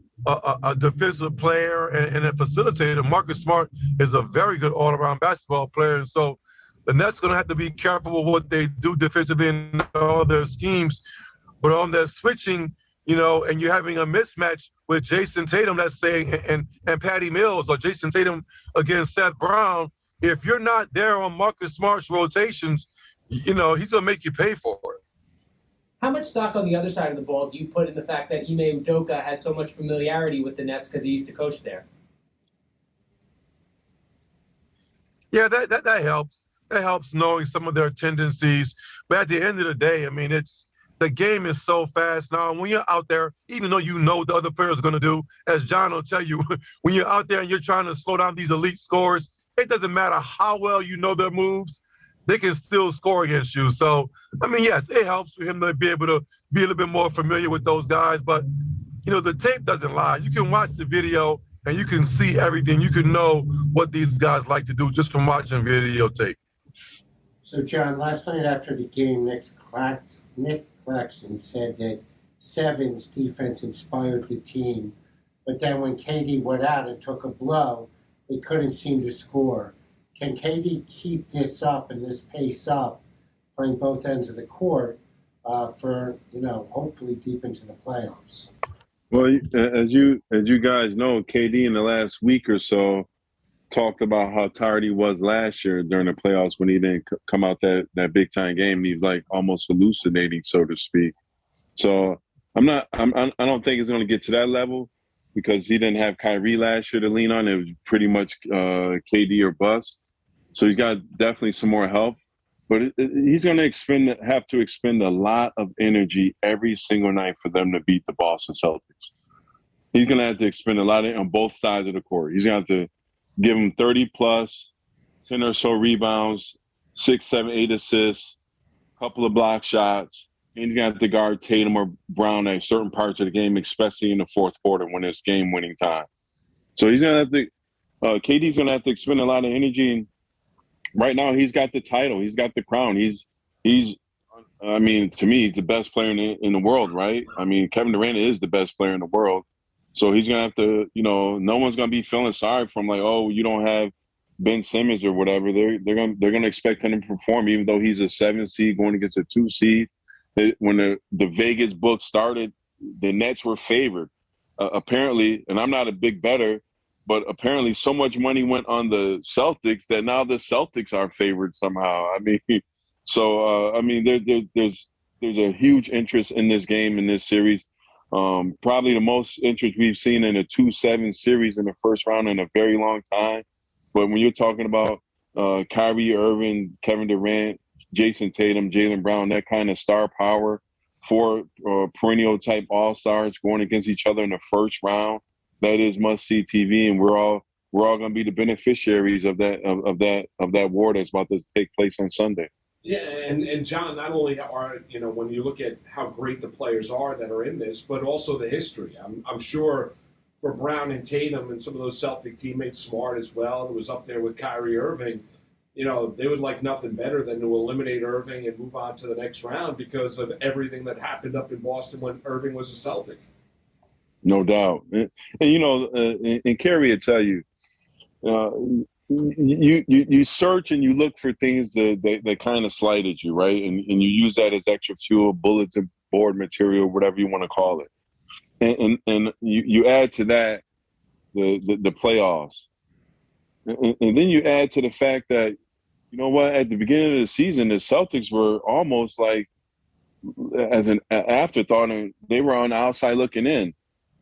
defensive player and a facilitator. Marcus Smart is a very good all-around basketball player. And so the Nets going to have to be careful with what they do defensively in all their schemes. But on their switching, and you're having a mismatch with Jason Tatum, let's say, and Patty Mills, or Jason Tatum against Seth Brown, if you're not there on Marcus Smart's rotations, he's going to make you pay for it. How much stock on the other side of the ball do you put in the fact that Ime Udoka has so much familiarity with the Nets because he used to coach there? Yeah, that helps. That helps knowing some of their tendencies. But at the end of the day, I mean, the game is so fast now. And when you're out there, even though you know what the other player is going to do, as John will tell you, when you're out there and you're trying to slow down these elite scorers, it doesn't matter how well you know their moves. They can still score against you. So, I mean, yes, it helps for him to be able to be a little bit more familiar with those guys. But, the tape doesn't lie. You can watch the video and you can see everything. You can know what these guys like to do just from watching videotape. So, John, last night after the game, Nick Claxton said that Seven's defense inspired the team. But then when KD went out and took a blow, they couldn't seem to score. Can KD keep this up and this pace up, playing both ends of the court for, hopefully deep into the playoffs? Well, as you guys know, KD in the last week or so talked about how tired he was last year during the playoffs when he didn't come out that big time game. He was like almost hallucinating, so to speak. So I don't think it's going to get to that level, because he didn't have Kyrie last year to lean on. It was pretty much KD or bust. So he's got definitely some more help. But he's going to have to expend a lot of energy every single night for them to beat the Boston Celtics. He's going to have to expend a lot on both sides of the court. He's going to have to give them 30-plus, 10 or so rebounds, 6, 7, 8 assists, a couple of block shots. And he's going to have to guard Tatum or Brown at certain parts of the game, especially in the fourth quarter when it's game-winning time. So he's going to have to KD's going to have to expend a lot of energy. And right now, he's got the title. He's got the crown. He's I mean, to me, he's the best player in the world, right? I mean, Kevin Durant is the best player in the world. So he's going to have to, no one's going to be feeling sorry for him, like, oh, you don't have Ben Simmons or whatever. They're going to expect him to perform, even though he's a 7 seed going against a 2 seed. When the Vegas book started, the Nets were favored. Apparently, and I'm not a big bettor, but apparently so much money went on the Celtics that now the Celtics are favored somehow. I mean, so there's a huge interest in this game, in this series. Probably the most interest we've seen in a 2-7 series in the first round in a very long time. But when you're talking about Kyrie Irving, Kevin Durant, Jason Tatum, Jaylen Brown, that kind of star power, 4 perennial type all-stars going against each other in the first round, that is must-see TV, and we're all going to be the beneficiaries of that war that's about to take place on Sunday. Yeah, and John, not only are, when you look at how great the players are that are in this, but also the history. I'm sure for Brown and Tatum and some of those Celtic teammates, Smart as well, who was up there with Kyrie Irving, they would like nothing better than to eliminate Irving and move on to the next round because of everything that happened up in Boston when Irving was a Celtic. No doubt. And Kerry will tell you, you search and you look for things that kind of slight at you, right? And you use that as extra fuel, bulletin board material, whatever you want to call it. And you add to that the playoffs. And then you add to the fact that, you know what, at the beginning of the season, the Celtics were almost like as an afterthought, and they were on the outside looking in.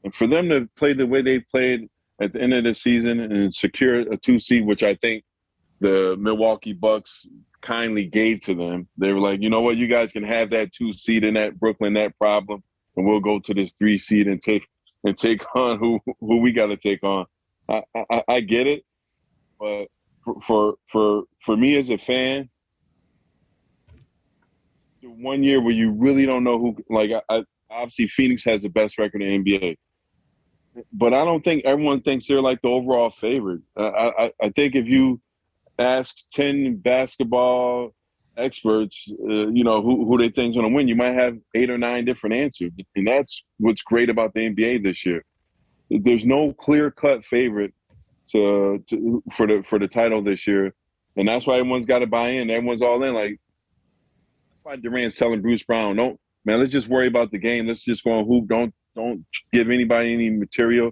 And for them to play the way they played at the end of the season and secure a 2 seed, which I think the Milwaukee Bucks kindly gave to them, they were like, you know what, you guys can have that 2 seed in that Brooklyn net problem, and we'll go to this 3 seed and take on who we got to take on. I get it, but for me as a fan, 1 year where you really don't know who. Like, obviously Phoenix has the best record in the NBA, but I don't think everyone thinks they're like the overall favorite. I think if you ask 10 basketball experts, you know, who they think is going to win, you might have 8 or 9 different answers, and that's what's great about the NBA this year. There's no clear-cut favorite for the title this year, and that's why everyone's got to buy in. Everyone's all in. Like, that's why Durant's telling Bruce Brown, "No, man, let's just worry about the game. Let's just go and hoop. Don't give anybody any material,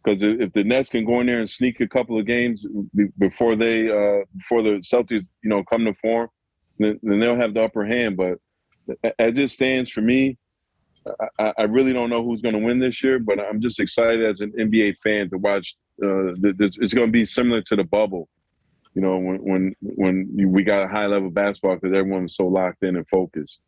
because if the Nets can go in there and sneak a couple of games before the Celtics, you know, come to form, then they'll have the upper hand. But as it stands for me, I really don't know who's going to win this year, but I'm just excited as an NBA fan to watch. It's going to be similar to the bubble, you know, when we got high level basketball because everyone was so locked in and focused.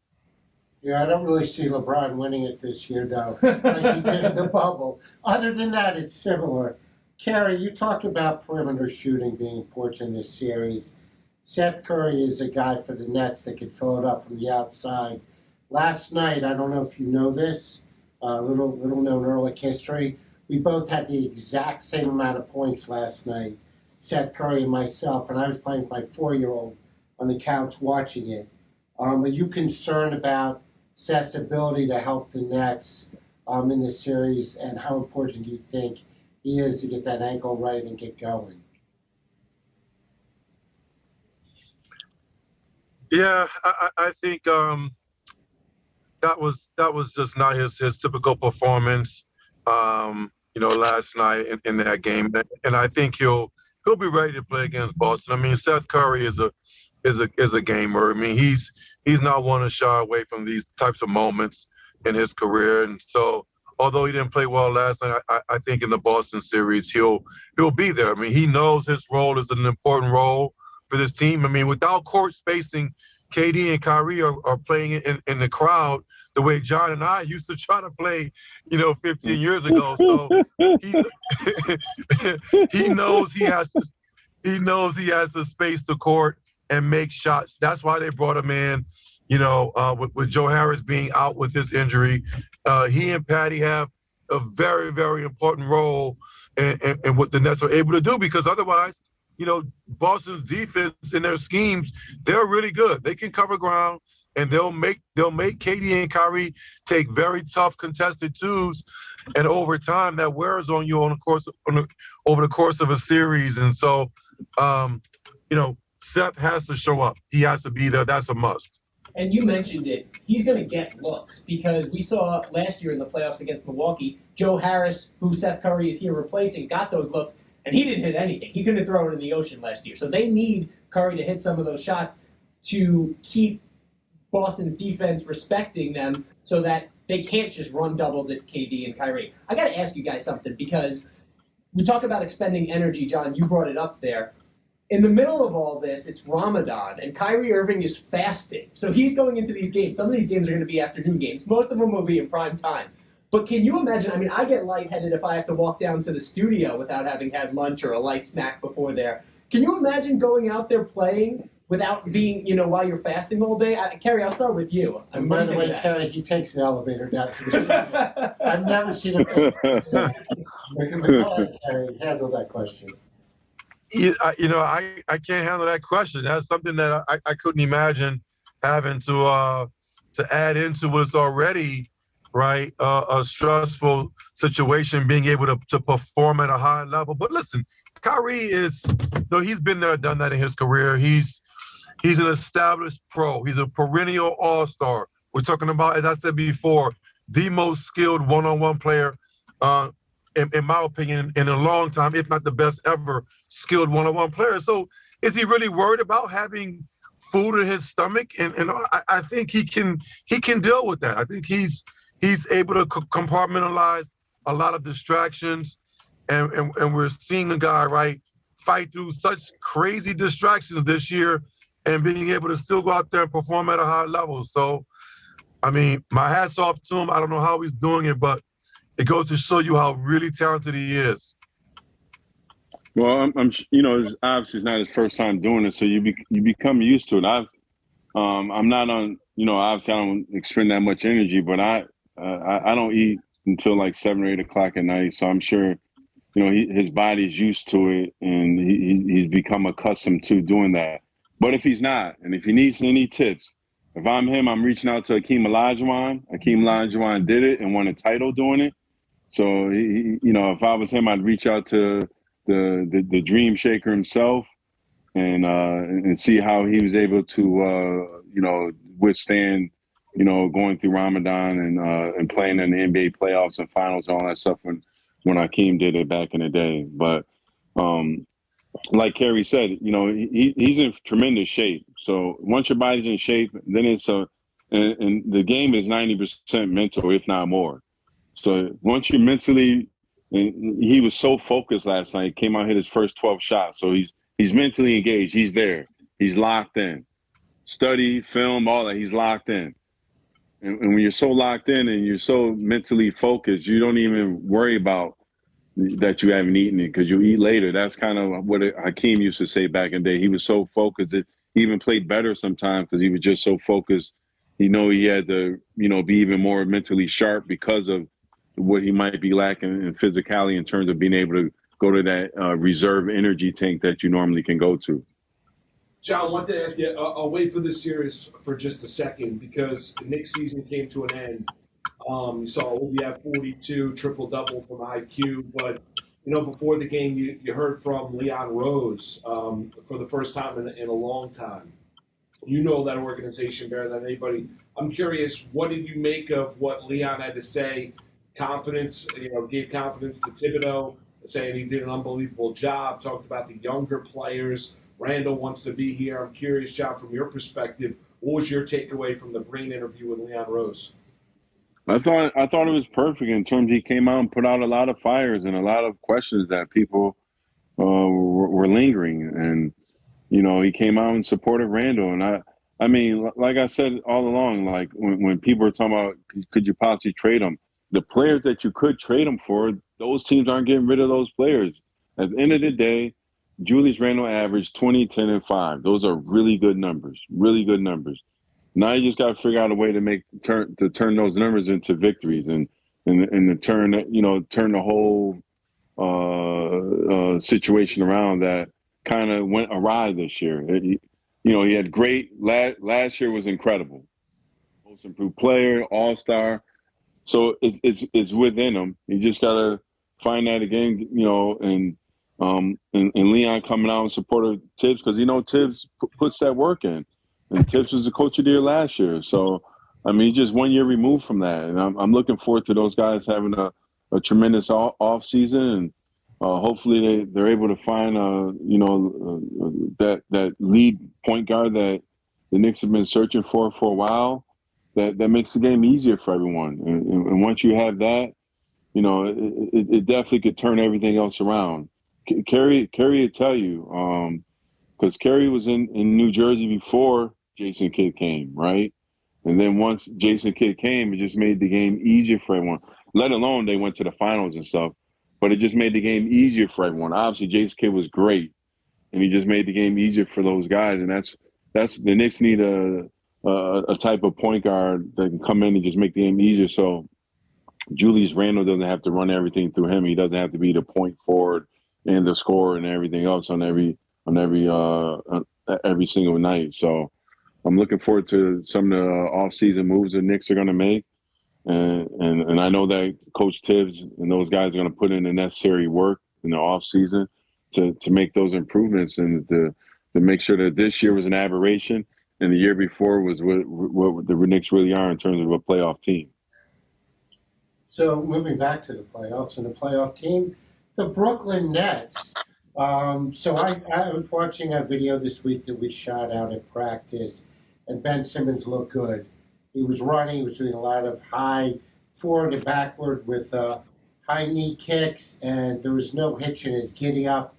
Yeah, I don't really see LeBron winning it this year, though, like he did in the bubble. Other than that, it's similar. Kerry, you talked about perimeter shooting being important in this series. Seth Curry is a guy for the Nets that could fill it up from the outside. Last night, I don't know if you know this, little known early history, we both had the exact same amount of points last night, Seth Curry and myself, and I was playing with my 4-year-old on the couch watching it. Are you concerned about Seth's ability to help the Nets in this series, and how important do you think he is to get that ankle right and get going? Yeah, I think that was just not his typical performance, you know, last night in that game, and I think he'll be ready to play against Boston. I mean, Seth Curry is a gamer. I mean, he's not one to shy away from these types of moments in his career, and so although he didn't play well last night, I think in the Boston series he'll be there. I mean, he knows his role is an important role for this team. I mean, without court spacing, KD and Kyrie are playing in the crowd the way John and I used to try to play, you know, 15 years ago. So he knows he has to space the court and make shots. That's why they brought him in. You know, with Joe Harris being out with his injury, he and Patty have a very, very important role in what the Nets are able to do, because otherwise, you know, Boston's defense and their schemes, they're really good. They can cover ground, and they'll make KD and Kyrie take very tough contested twos, and over time that wears on you over the course of a series. And so, you know, Seth has to show up. He has to be there. That's a must. And you mentioned it. He's going to get looks, because we saw last year in the playoffs against Milwaukee, Joe Harris, who Seth Curry is here replacing, got those looks, and he didn't hit anything. He couldn't have thrown it in the ocean last year. So they need Curry to hit some of those shots to keep Boston's defense respecting them, so that they can't just run doubles at KD and Kyrie. I got to ask you guys something, because we talk about expending energy. John, you brought it up there. In the middle of all this, it's Ramadan, and Kyrie Irving is fasting. So he's going into these games. Some of these games are going to be afternoon games. Most of them will be in prime time. But can you imagine, I mean, I get lightheaded if I have to walk down to the studio without having had lunch or a light snack before there. Can you imagine going out there playing without being, you know, while you're fasting all day? Kerry, I'll start with you. And by the way, Kerry, he takes the elevator down to the studio. I've never seen him take the elevator. Kerry, handle that question. You know, I can't handle that question. That's something that I couldn't imagine having to add into what's already right? A stressful situation, being able to perform at a high level. But listen, Kyrie is, no, he's been there, done that in his career. He's an established pro. He's a perennial all-star. We're talking about, as I said before, the most skilled one-on-one player, in my opinion, in a long time, if not the best ever skilled one-on-one player. So is he really worried about having food in his stomach? And I think he can deal with that. I think he's able to compartmentalize a lot of distractions, and we're seeing a guy, right, fight through such crazy distractions this year and being able to still go out there and perform at a high level. So, I mean, my hat's off to him. I don't know how he's doing it, but it goes to show you how really talented he is. Well, it's obviously not his first time doing it, so you become used to it. I'm not on, obviously I don't expend that much energy, but I don't eat until like 7 or 8 o'clock at night, so I'm sure, his body's used to it, and he's become accustomed to doing that. But if he's not, and if he needs any tips, if I'm him, I'm reaching out to Akeem Olajuwon. Akeem Olajuwon did it and won a title doing it. So if I was him, I'd reach out to the Dream Shaker himself and see how he was able to withstand going through Ramadan and playing in the NBA playoffs and finals and all that stuff when Akeem did it back in the day. But like Kerry said, he's in tremendous shape. So once your body's in shape, then and the game is 90% mental, if not more. So once you're mentally, and he was so focused last night, came out, hit his first 12 shots. So he's mentally engaged. He's there. He's locked in. Study, film, all that. He's locked in. And when you're so locked in and you're so mentally focused, you don't even worry about that you haven't eaten it because you eat later. That's kind of what Hakeem used to say back in the day. He was so focused that he even played better sometimes because he was just so focused. He had to, be even more mentally sharp because of what he might be lacking in physicality in terms of being able to go to that reserve energy tank that you normally can go to. John, I wanted to ask you, I'll wait for this series for just a second because the Knicks season came to an end. You saw Obi have 42, triple-double from IQ, but, before the game, you heard from Leon Rose for the first time in a long time. You know that organization better than anybody. I'm curious, what did you make of what Leon had to say? Confidence, gave confidence to Thibodeau, saying he did an unbelievable job, talked about the younger players. Randall wants to be here. I'm curious, John, from your perspective, what was your takeaway from the brain interview with Leon Rose? I thought it was perfect in terms he came out and put out a lot of fires and a lot of questions that people were lingering. And, he came out and supported Randall. And I mean, like I said all along, like when people are talking about could you possibly trade him, the players that you could trade him for, those teams aren't getting rid of those players. At the end of the day, Julius Randle averaged 20, 10, and 5. Those are really good numbers, really good numbers. Now you just got to figure out a way to turn those numbers into victories and to turn the whole situation around that kind of went awry this year. He had great last year was incredible, most improved player, all-star. So it's within him. You just got to find that again, and Leon coming out in support of Tibbs because Tibbs puts that work in. And Tibbs was the coach of the year last year. So, I mean, he's just 1 year removed from that. And I'm looking forward to those guys having a tremendous off season. And hopefully they're able to find, that lead point guard that the Knicks have been searching for a while. That makes the game easier for everyone. And once you have that, it definitely could turn everything else around. Kerry would tell you, because Kerry was in New Jersey before Jason Kidd came, right? And then once Jason Kidd came, it just made the game easier for everyone, let alone they went to the finals and stuff. But it just made the game easier for everyone. Obviously, Jason Kidd was great, and he just made the game easier for those guys. And that's the Knicks need a type of point guard that can come in and just make the game easier. So Julius Randle doesn't have to run everything through him. He doesn't have to be the point forward and the scorer and everything else on every single night. So I'm looking forward to some of the off-season moves the Knicks are going to make. And I know that Coach Tibbs and those guys are going to put in the necessary work in the off season to make those improvements and to make sure that this year was an aberration and the year before was what the Knicks really are in terms of a playoff team. So moving back to the playoffs and the playoff team, the Brooklyn Nets. So I was watching a video this week that we shot out at practice, and Ben Simmons looked good. He was running. He was doing a lot of high forward and backward with high knee kicks, and there was no hitch in his giddy up.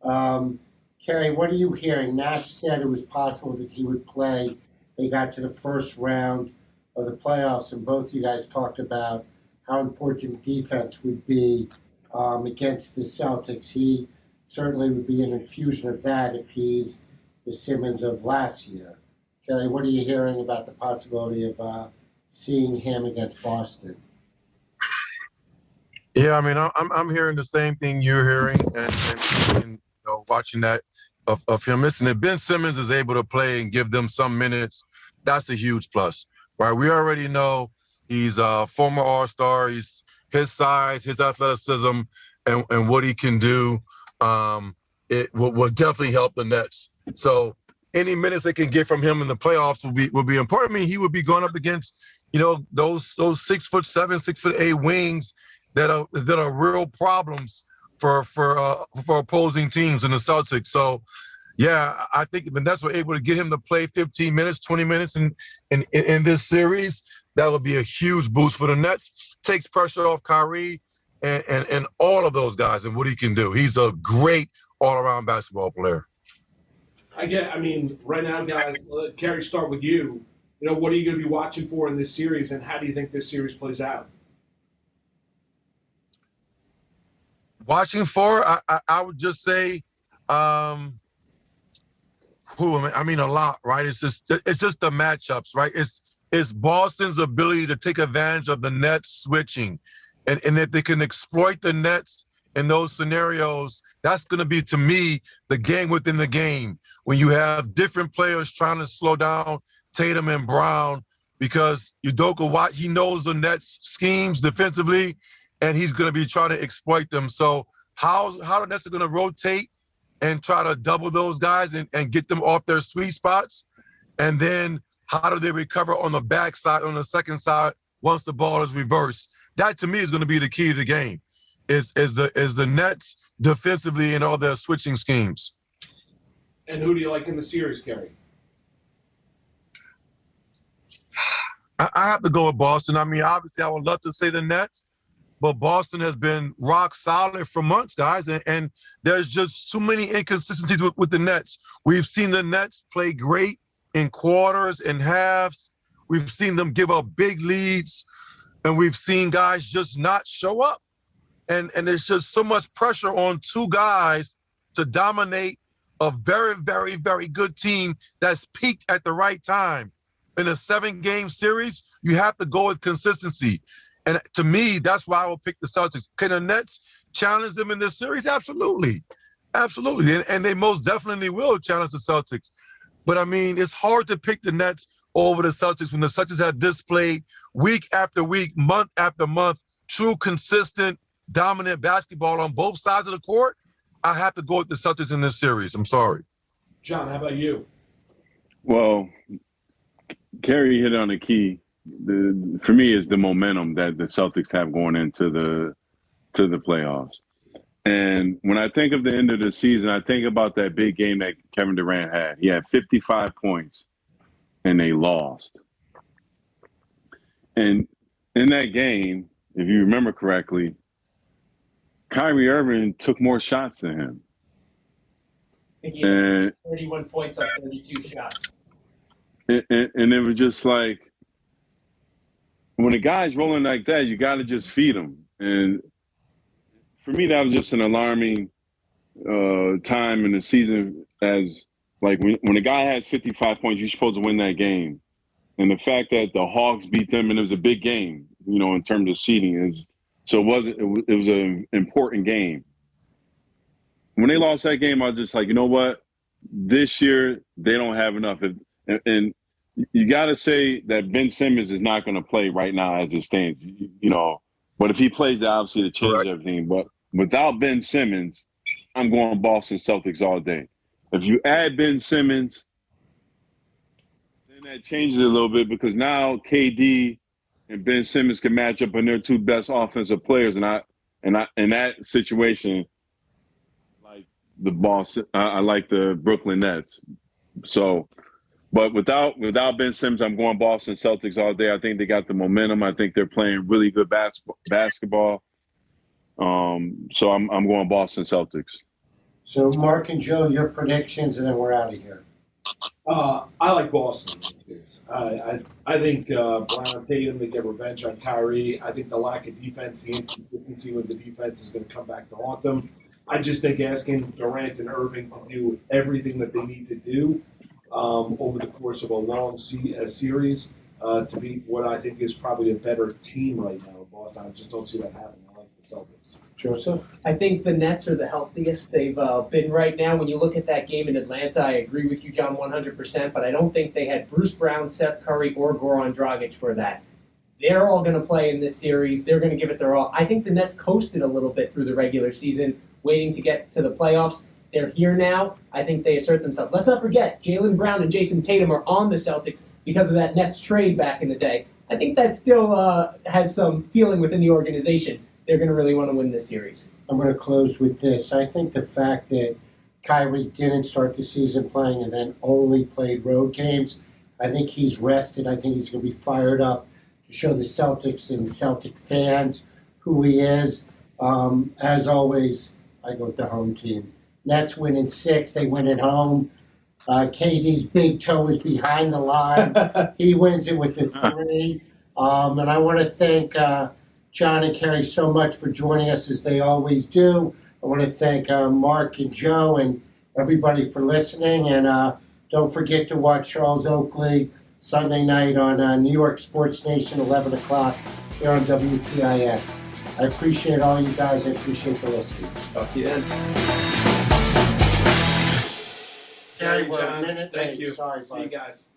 Kerry, what are you hearing? Nash said it was possible that he would play. They got to the first round of the playoffs, and both you guys talked about how important defense would be against the Celtics. He certainly would be an infusion of that if he's the Simmons of last year. Kerry, what are you hearing about the possibility of seeing him against Boston? Yeah, I mean, I'm hearing the same thing you're hearing, and watching that of him. Listen, if Ben Simmons is able to play and give them some minutes, that's a huge plus, right? We already know he's a former All-Star. He's his size, his athleticism, and what he can do. It will definitely help the Nets. So any minutes they can get from him in the playoffs will be important. I mean, he would be going up against, those 6'7", 6'8" wings that are real problems for opposing teams in the Celtics. So, yeah, I think if the Nets were able to get him to play 15 minutes, 20 minutes in this series, that would be a huge boost for the Nets. Takes pressure off Kyrie and all of those guys and what he can do. He's a great all-around basketball player. Right now, guys, Kerry, start with you. What are you going to be watching for in this series, and how do you think this series plays out? Watching for, I would just say, a lot, right? It's just the matchups, right? It's Boston's ability to take advantage of the Nets switching, and if they can exploit the Nets in those scenarios, that's going to be, to me, the game within the game. When you have different players trying to slow down Tatum and Brown, because Udoka, he knows the Nets schemes defensively, and he's going to be trying to exploit them. So how the Nets are going to rotate and try to double those guys and get them off their sweet spots, and then how do they recover on the backside, on the second side, once the ball is reversed? That, to me, is going to be the key to the game. Is the Nets defensively and all their switching schemes. And who do you like in the series, Kerry? I have to go with Boston. I mean, obviously, I would love to say the Nets, but Boston has been rock solid for months, guys, and there's just too many inconsistencies with the Nets. We've seen the Nets play great in quarters and halves. We've seen them give up big leads, and we've seen guys just not show up. And there's just so much pressure on two guys to dominate a very, very, very good team that's peaked at the right time. In a 7-game series, you have to go with consistency. And to me, that's why I will pick the Celtics. Can the Nets challenge them in this series? Absolutely. Absolutely. And they most definitely will challenge the Celtics. But, I mean, it's hard to pick the Nets over the Celtics when the Celtics have displayed week after week, month after month, true, consistent, dominant basketball on both sides of the court. I have to go with the Celtics in this series. I'm sorry. John, how about you? Well, Kerry hit on the key. For me, is the momentum that the Celtics have going into the playoffs. And when I think of the end of the season, I think about that big game that Kevin Durant had. He had 55 points, and they lost. And in that game, if you remember correctly, Kyrie Irving took more shots than him. I think he had 31 points on 32 shots. And it was just like, when a guy's rolling like that, you got to just feed him. And for me, that was just an alarming time in the season, as like when a guy has 55 points, you're supposed to win that game. And the fact that the Hawks beat them, and it was a big game, in terms of seeding, so it was an important game. When they lost that game, I was just like, you know what? This year, they don't have enough. And you got to say that Ben Simmons is not going to play right now as it stands. But if he plays, obviously it changes everything. But without Ben Simmons, I'm going Boston Celtics all day. If you add Ben Simmons, then that changes a little bit because now KD and Ben Simmons can match up on their two best offensive players, and in that situation, I like the Brooklyn Nets. So, but without Ben Simmons, I'm going Boston Celtics all day. I think they got the momentum. I think they're playing really good basketball. So I'm going Boston Celtics. So Mark and Joe, your predictions, and then we're out of here. I like Boston. I think Brown Tatum, they get revenge on Kyrie. I think the lack of defense, the inconsistency with the defense is going to come back to haunt them. I just think asking Durant and Irving to do everything that they need to do over the course of a long series to be what I think is probably a better team right now in Boston. I just don't see that happening. I like the Celtics. Joseph? I think the Nets are the healthiest they've been right now. When you look at that game in Atlanta, I agree with you, John, 100%, but I don't think they had Bruce Brown, Seth Curry, or Goran Dragic for that. They're all going to play in this series. They're going to give it their all. I think the Nets coasted a little bit through the regular season, waiting to get to the playoffs. They're here now. I think they assert themselves. Let's not forget, Jaylen Brown and Jason Tatum are on the Celtics because of that Nets trade back in the day. I think that still has some feeling within the organization. They're going to really want to win this series. I'm going to close with this. I think the fact that Kyrie didn't start the season playing and then only played road games, I think he's rested. I think he's going to be fired up to show the Celtics and Celtic fans who he is. As always, I go with the home team. Nets win in 6. They win at home. KD's big toe is behind the line. He wins it with a 3. And I want to thank John and Kerry so much for joining us as they always do. I want to thank Mark and Joe and everybody for listening. And don't forget to watch Charles Oakley Sunday night on New York Sports Nation, 11 o'clock here on WPIX. I appreciate all you guys. I appreciate the listening. Talk to you then. Kerry, we're John, a minute thank late. you. Sorry, See you bud. guys.